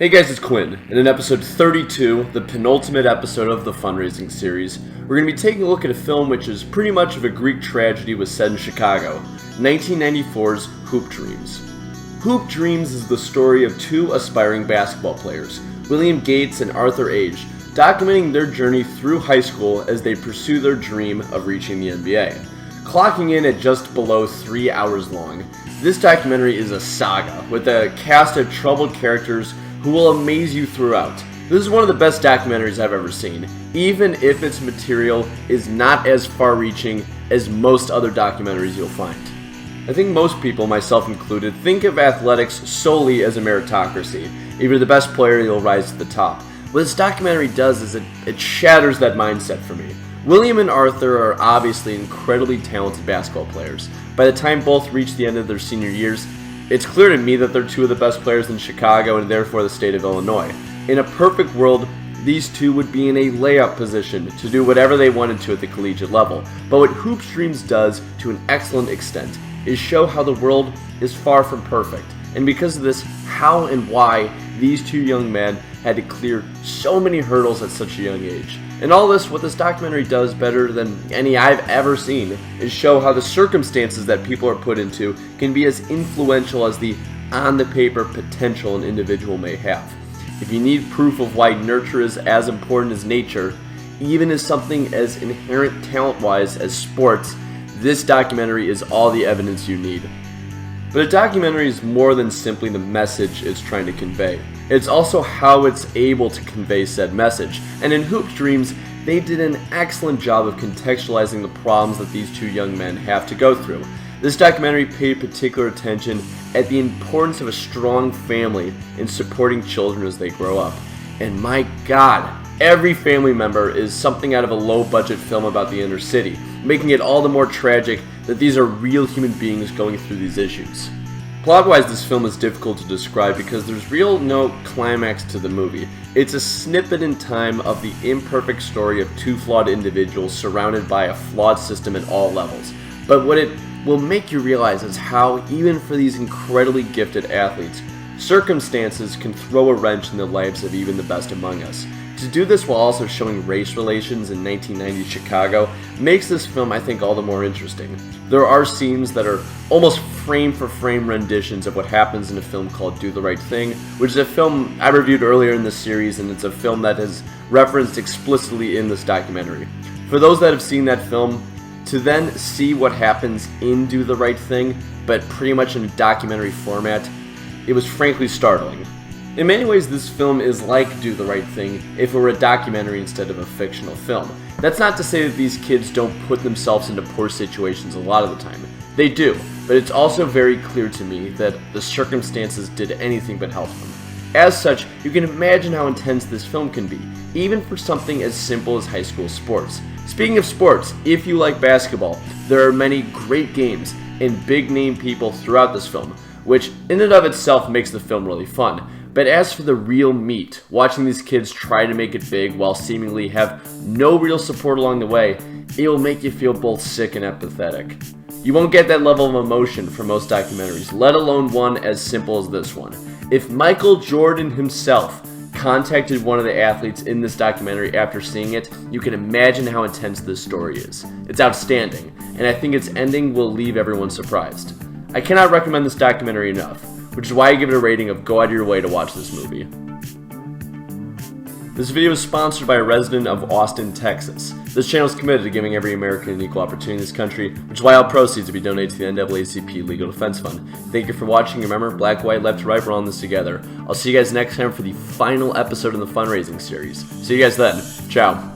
Hey guys, it's Quinn, and in episode 32, the penultimate episode of the fundraising series, we're going to be taking a look at a film which is pretty much of a Greek tragedy was set in Chicago, 1994's Hoop Dreams. Hoop Dreams is the story of two aspiring basketball players, William Gates and Arthur Ashe, documenting their journey through high school as they pursue their dream of reaching the NBA. Clocking in at just below 3 hours long, this documentary is a saga with a cast of troubled characters who will amaze you throughout. This is one of the best documentaries I've ever seen, even if its material is not as far-reaching as most other documentaries you'll find. I think most people, myself included, think of athletics solely as a meritocracy. If you're the best player, you'll rise to the top. What this documentary does is it shatters that mindset for me. William and Arthur are obviously incredibly talented basketball players. By the time both reach the end of their senior years, it's clear to me that they're two of the best players in Chicago and therefore the state of Illinois. In a perfect world, these two would be in a layup position to do whatever they wanted to at the collegiate level. But what Hoop Dreams does to an excellent extent is show how the world is far from perfect. And because of this, how and why these two young men had to clear so many hurdles at such a young age. And all this, what this documentary does better than any I've ever seen, is show how the circumstances that people are put into can be as influential as the on-the-paper potential an individual may have. If you need proof of why nurture is as important as nature, even as something as inherent talent-wise as sports, this documentary is all the evidence you need. But a documentary is more than simply the message it's trying to convey. It's also how it's able to convey said message. And in Hoop Dreams, they did an excellent job of contextualizing the problems that these two young men have to go through. This documentary paid particular attention at the importance of a strong family in supporting children as they grow up. And my God, every family member is something out of a low-budget film about the inner city, making it all the more tragic that these are real human beings going through these issues. Plot-wise, this film is difficult to describe because there's no climax to the movie. It's a snippet in time of the imperfect story of two flawed individuals surrounded by a flawed system at all levels. But what it will make you realize is how, even for these incredibly gifted athletes, circumstances can throw a wrench in the lives of even the best among us. To do this while also showing race relations in 1990 Chicago makes this film, I think, all the more interesting. There are scenes that are almost frame-for-frame renditions of what happens in a film called Do the Right Thing, which is a film I reviewed earlier in this series, and it's a film that is referenced explicitly in this documentary. For those that have seen that film, to then see what happens in Do the Right Thing, but pretty much in a documentary format, it was frankly startling. In many ways, this film is like Do the Right Thing if it were a documentary instead of a fictional film. That's not to say that these kids don't put themselves into poor situations a lot of the time. They do, but it's also very clear to me that the circumstances did anything but help them. As such, you can imagine how intense this film can be, even for something as simple as high school sports. Speaking of sports, if you like basketball, there are many great games and big-name people throughout this film, which in and of itself makes the film really fun. But as for the real meat, watching these kids try to make it big while seemingly have no real support along the way, it will make you feel both sick and empathetic. You won't get that level of emotion from most documentaries, let alone one as simple as this one. If Michael Jordan himself contacted one of the athletes in this documentary after seeing it, you can imagine how intense this story is. It's outstanding, and I think its ending will leave everyone surprised. I cannot recommend this documentary enough, which is why I give it a rating of go out of your way to watch this movie. This video is sponsored by a resident of Austin, Texas. This channel is committed to giving every American an equal opportunity in this country, which is why all proceeds will be donated to the NAACP Legal Defense Fund. Thank you for watching. Remember, black, white, left, right, we're all in this together. I'll see you guys next time for the final episode in the fundraising series. See you guys then. Ciao.